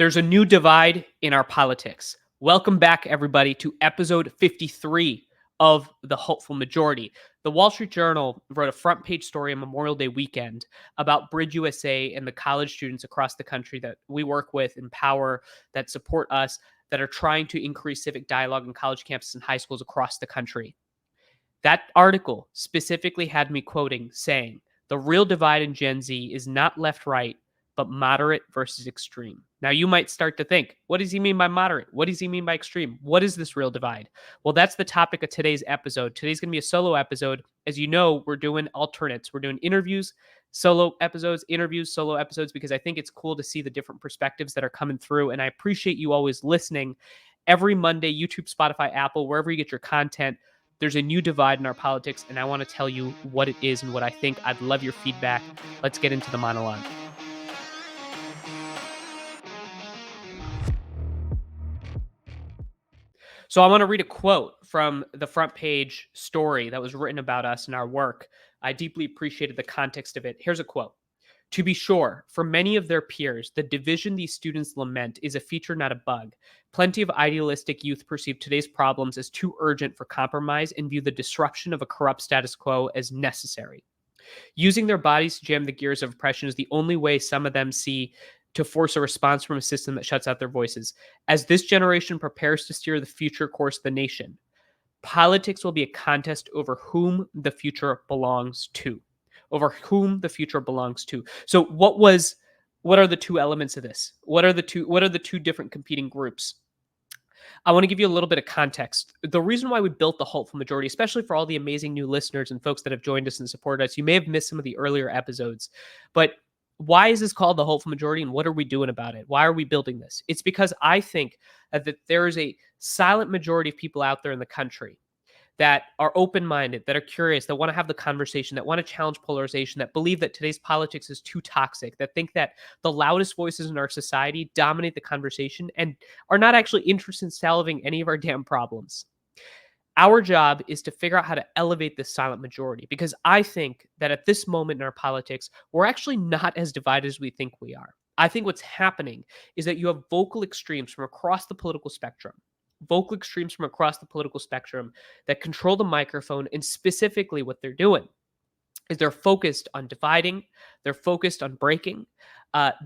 There's a new divide in our politics. Welcome back, everybody, to episode 53 of The Hopeful Majority. The Wall Street Journal wrote a front page story on Memorial Day weekend about Bridge USA and the college students across the country that we work with, empower, that support us, that are trying to increase civic dialogue in college campuses and high schools across the country. That article specifically had me quoting saying, the real divide in Gen Z is not left-right, but moderate versus extreme. Now, you might start to think, what does he mean by moderate? What does he mean by extreme? What is this real divide? Well, that's the topic of today's episode. Today's going to be a solo episode. As you know, we're doing alternates. We're doing interviews, solo episodes, interviews, solo episodes, because I think it's cool to see the different perspectives that are coming through. And I appreciate you always listening. Every Monday, YouTube, Spotify, Apple, wherever you get your content, there's a new divide in our politics, and I want to tell you what it is and what I think. I'd love your feedback. Let's get into the monologue. So I want to read a quote from the front page story that was written about us and our work. I deeply appreciated the context of it. Here's a quote. To be sure, for many of their peers, the division these students lament is a feature, not a bug. Plenty of idealistic youth perceive today's problems as too urgent for compromise and view the disruption of a corrupt status quo as necessary. Using their bodies to jam the gears of oppression is the only way some of them see to force a response from a system that shuts out their voices. As this generation prepares to steer the future course of the nation, politics will be a contest over whom the future belongs to. Over whom the future belongs to. So what are the two elements of this? What are the two different competing groups? I want to give you a little bit of context. The reason why we built the Hopeful Majority, especially for all the amazing new listeners and folks that have joined us and supported us, you may have missed some of the earlier episodes, but why is this called the Hopeful Majority and what are we doing about it? Why are we building this? It's because I think that there is a silent majority of people out there in the country that are open-minded, that are curious, that want to have the conversation, that want to challenge polarization, that believe that today's politics is too toxic, that think that the loudest voices in our society dominate the conversation and are not actually interested in solving any of our damn problems. Our job is to figure out how to elevate this silent majority, because I think that at this moment in our politics, we're actually not as divided as we think we are. I think what's happening is that you have vocal extremes from across the political spectrum, that control the microphone, and specifically what they're doing is they're focused on dividing, they're focused on breaking.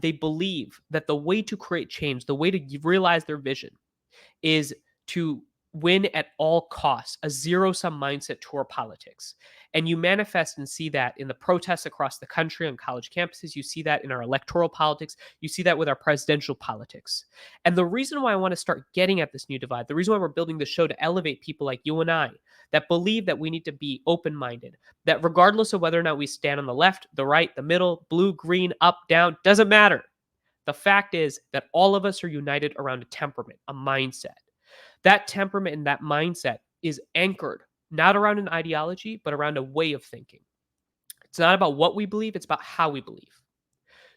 They believe that the way to create change, the way to realize their vision is to win at all costs, a zero-sum mindset toward politics. And you manifest and see that in the protests across the country on college campuses. You see that in our electoral politics. You see that with our presidential politics. And the reason why I want to start getting at this new divide, the reason why we're building the show to elevate people like you and I that believe that we need to be open-minded, that regardless of whether or not we stand on the left, the right, the middle, blue, green, up, down, doesn't matter. The fact is that all of us are united around a temperament, a mindset. That temperament and that mindset is anchored not around an ideology, but around a way of thinking. It's not about what we believe, it's about how we believe.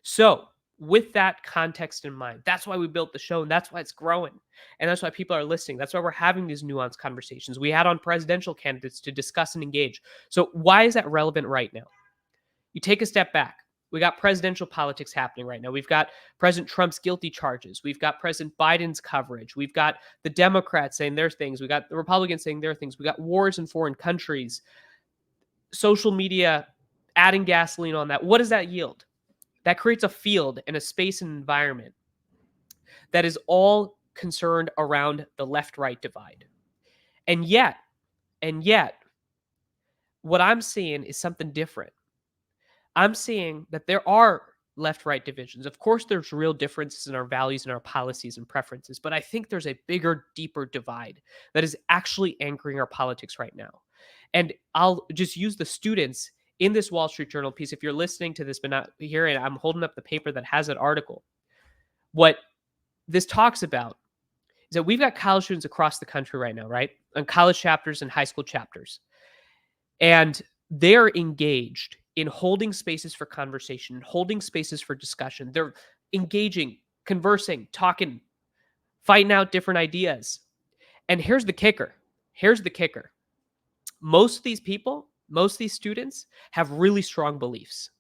So, with that context in mind, that's why we built the show, and that's why it's growing. And that's why people are listening. That's why we're having these nuanced conversations. We had on presidential candidates to discuss and engage. So, why is that relevant right now? You take a step back. We got presidential politics happening right now. We've got President Trump's guilty charges. We've got President Biden's coverage. We've got the Democrats saying their things. We got the Republicans saying their things. We got wars in foreign countries. Social media adding gasoline on that. What does that yield? That creates a field and a space and environment that is all concerned around the left-right divide. And yet, what I'm seeing is something different. I'm seeing that there are left-right divisions. Of course, there's real differences in our values and our policies and preferences, but I think there's a bigger, deeper divide that is actually anchoring our politics right now. And I'll just use the students in this Wall Street Journal piece. If you're listening to this but not hearing it, I'm holding up the paper that has that article. What this talks about is that we've got college students across the country right now, right? On college chapters and high school chapters. And they're engaged in holding spaces for conversation, holding spaces for discussion. They're engaging, conversing, talking, fighting out different ideas. And here's the kicker. Most of these people, most of these students have really strong beliefs.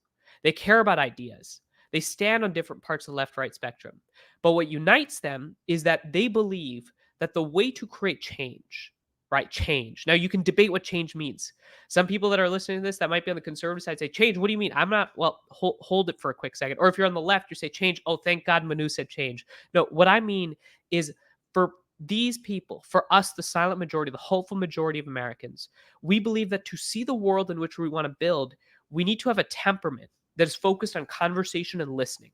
They care about ideas. They stand on different parts of the left right spectrum. But what unites them is that they believe that the way to create change, right? Change. Now, you can debate what change means. Some people that are listening to this that might be on the conservative side say, change, what do you mean? I'm not, well, hold it for a quick second. Or if you're on the left, you say, change. Oh, thank God Manu said change. No, what I mean is for these people, for us, the silent majority, the hopeful majority of Americans, we believe that to see the world in which we want to build, we need to have a temperament that is focused on conversation and listening,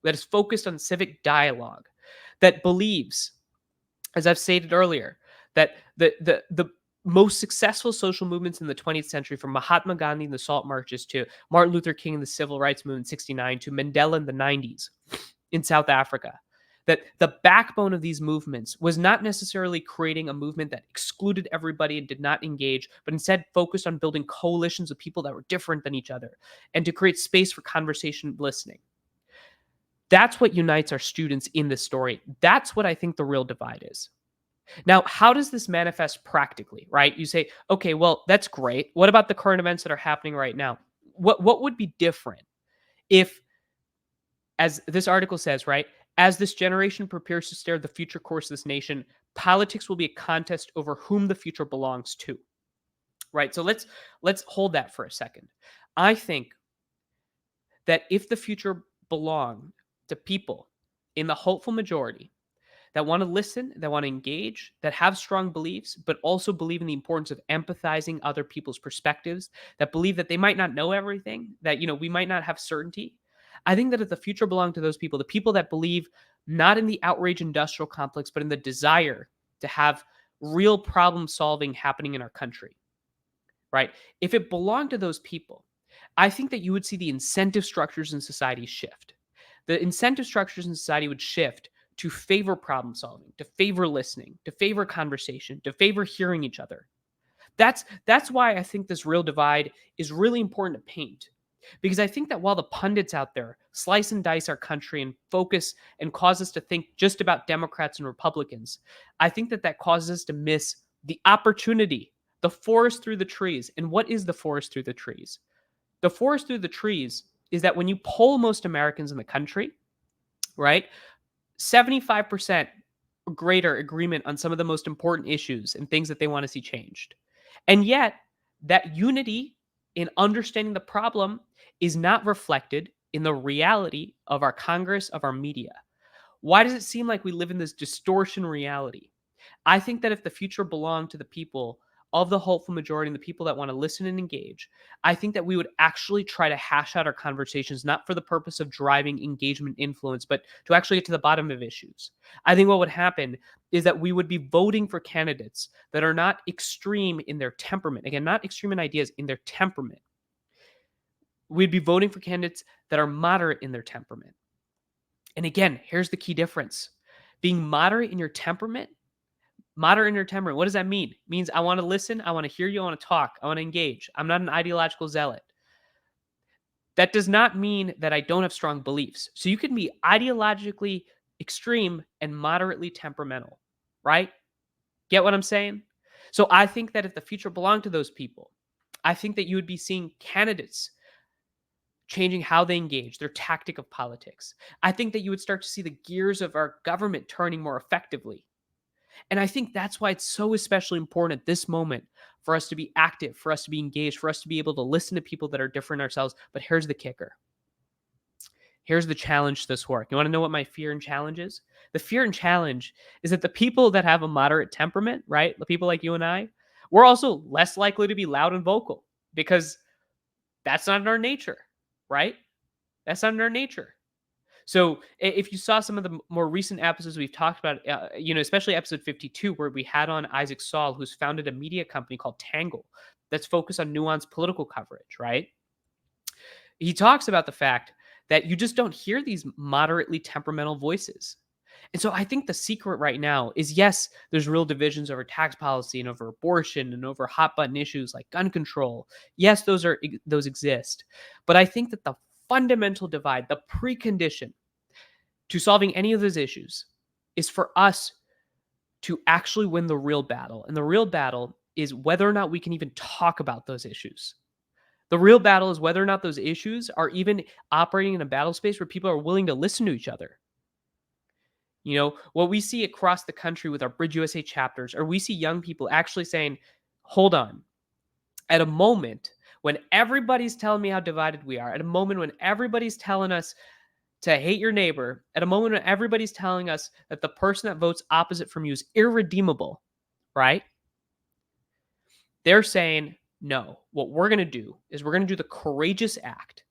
that is focused on civic dialogue, that believes, as I've stated earlier, that the most successful social movements in the 20th century, from Mahatma Gandhi and the Salt Marches to Martin Luther King and the Civil Rights Movement in 69 to Mandela in the 90s in South Africa, that the backbone of these movements was not necessarily creating a movement that excluded everybody and did not engage, but instead focused on building coalitions of people that were different than each other and to create space for conversation and listening. That's what unites our students in this story. That's what I think the real divide is. Now, how does this manifest practically, right? You say, okay, well, that's great. What about the current events that are happening right now? What would be different if, as this article says, right, as this generation prepares to steer the future course of this nation, politics will be a contest over whom the future belongs to, right? So let's hold that for a second. I think that if the future belonged to people in the hopeful majority that want to listen, that want to engage, that have strong beliefs, but also believe in the importance of empathizing other people's perspectives, that believe that they might not know everything, that we might not have certainty. I think that if the future belonged to those people, the people that believe not in the outrage industrial complex, but in the desire to have real problem solving happening in our country, right? If it belonged to those people, I think that you would see the incentive structures in society shift. The incentive structures in society would shift to favor problem solving, to favor listening, to favor conversation, to favor hearing each other. That's why I think this real divide is really important to paint. Because I think that while the pundits out there slice and dice our country and focus and cause us to think just about Democrats and Republicans, I think that that causes us to miss the opportunity, the forest through the trees. And what is the forest through the trees? The forest through the trees is that when you poll most Americans in the country, right, 75% greater agreement on some of the most important issues and things that they want to see changed. And yet, that unity in understanding the problem is not reflected in the reality of our Congress, of our media. Why does it seem like we live in this distortion reality? I think that if the future belonged to the people of the hopeful majority and the people that want to listen and engage, I think that we would actually try to hash out our conversations, not for the purpose of driving engagement influence, but to actually get to the bottom of issues. I think what would happen is that we would be voting for candidates that are not extreme in their temperament. Again, not extreme in ideas, in their temperament. We'd be voting for candidates that are moderate in their temperament. And again, here's the key difference. Being moderate in your temperament, moderate in your temperament, what does that mean? It means I want to listen, I want to hear you, I want to talk, I want to engage. I'm not an ideological zealot. That does not mean that I don't have strong beliefs. So you can be ideologically extreme and moderately temperamental, right? Get what I'm saying? So I think that if the future belonged to those people, I think that you would be seeing candidates changing how they engage, their tactic of politics. I think that you would start to see the gears of our government turning more effectively. And I think that's why it's so especially important at this moment for us to be active, for us to be engaged, for us to be able to listen to people that are different ourselves. But here's the kicker. Here's the challenge to this work. You want to know what my fear and challenge is? The fear and challenge is that the people that have a moderate temperament, right? The people like you and I, we're also less likely to be loud and vocal because that's not in our nature, right? That's not in our nature. So if you saw some of the more recent episodes we've talked about, especially episode 52, where we had on Isaac Saul, who's founded a media company called Tangle that's focused on nuanced political coverage, right? He talks about the fact that you just don't hear these moderately temperamental voices. And so I think the secret right now is, yes, there's real divisions over tax policy and over abortion and over hot button issues like gun control. Yes, those exist. But I think that the fundamental divide, the precondition to solving any of those issues is for us to actually win the real battle. And the real battle is whether or not we can even talk about those issues. The real battle is whether or not those issues are even operating in a battle space where people are willing to listen to each other. What we see across the country with our Bridge USA chapters, or we see young people actually saying, hold on, at a moment when everybody's telling me how divided we are, at a moment when everybody's telling us to hate your neighbor, at a moment when everybody's telling us that the person that votes opposite from you is irredeemable, right? They're saying, no, what we're going to do is we're going to do the courageous act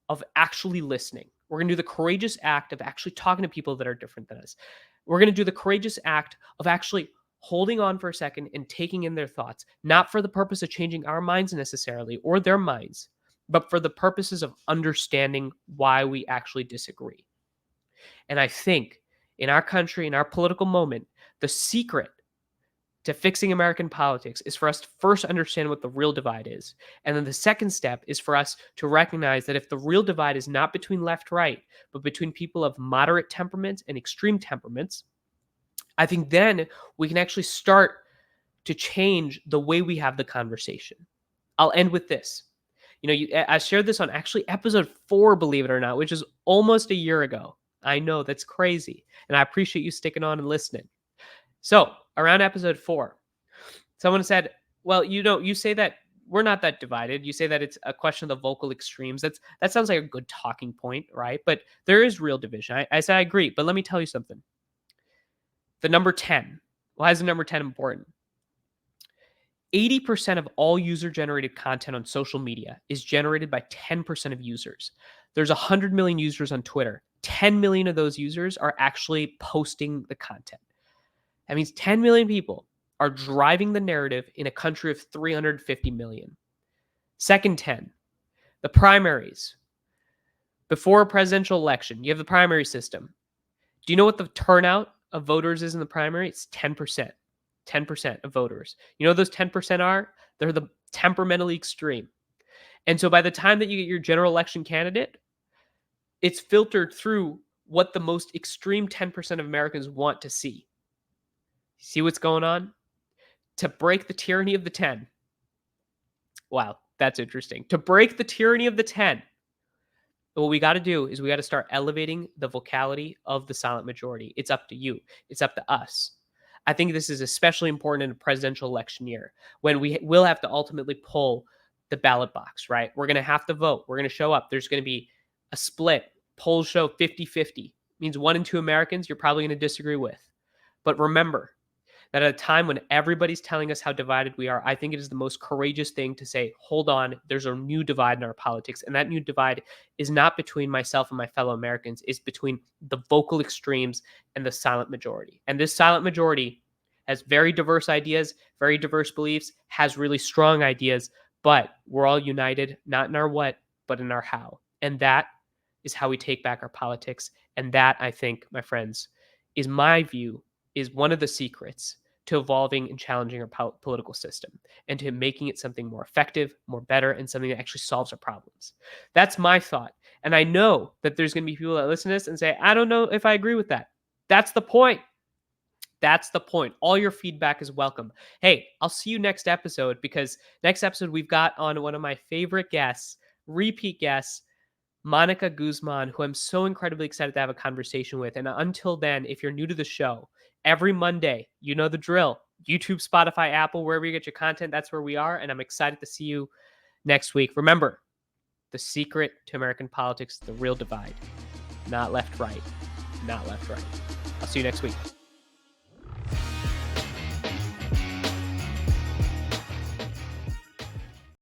of actually listening. We're going to do the courageous act of actually talking to people that are different than us. We're going to do the courageous act of actually holding on for a second and taking in their thoughts, not for the purpose of changing our minds necessarily or their minds, but for the purposes of understanding why we actually disagree. And I think in our country, in our political moment, the secret to fixing American politics is for us to first understand what the real divide is. And then the second step is for us to recognize that if the real divide is not between left, right, but between people of moderate temperaments and extreme temperaments, I think then we can actually start to change the way we have the conversation. I'll end with this. I shared this on actually episode 4, believe it or not, which is almost a year ago. I know that's crazy. And I appreciate you sticking on and listening. So, around episode 4, someone said, well, you say that we're not that divided. You say that it's a question of the vocal extremes. That sounds like a good talking point, right? But there is real division. I said I agree, but let me tell you something. The number 10. Why is the number 10 important? 80% of all user-generated content on social media is generated by 10% of users. There's 100 million users on Twitter. 10 million of those users are actually posting the content. That means 10 million people are driving the narrative in a country of 350 million. Second 10, the primaries. Before a presidential election, you have the primary system. Do you know what the turnout of voters is in the primary? It's 10%. 10% of voters. You know what those 10% are? They're the temperamentally extreme. And so by the time that you get your general election candidate, it's filtered through what the most extreme 10% of Americans want to see. See what's going on? To break the tyranny of the 10. Wow, that's interesting. To break the tyranny of the 10, what we got to do is we got to start elevating the vocality of the silent majority. It's up to you. It's up to us. I think this is especially important in a presidential election year when we will have to ultimately pull the ballot box, right? We're going to have to vote. We're going to show up. There's going to be a split. Polls show 50-50. Means 1 in 2 Americans you're probably going to disagree with. But remember that at a time when everybody's telling us how divided we are, I think it is the most courageous thing to say, hold on, there's a new divide in our politics. And that new divide is not between myself and my fellow Americans. It's between the vocal extremes and the silent majority. And this silent majority has very diverse ideas, very diverse beliefs, has really strong ideas, but we're all united, not in our what, but in our how. And that is how we take back our politics. And that, I think, my friends, is my view, is one of the secrets to evolving and challenging our political system and to making it something more effective, more better, and something that actually solves our problems. That's my thought. And I know that there's going to be people that listen to this and say, I don't know if I agree with that. That's the point. That's the point. All your feedback is welcome. Hey, I'll see you next episode, because next episode we've got on one of my favorite guests, repeat guests, Monica Guzman, who I'm so incredibly excited to have a conversation with. And until then, if you're new to the show, every Monday, you know the drill. YouTube, Spotify, Apple, wherever you get your content, that's where we are. And I'm excited to see you next week. Remember, the secret to American politics, the real divide. Not left, right. Not left, right. I'll see you next week.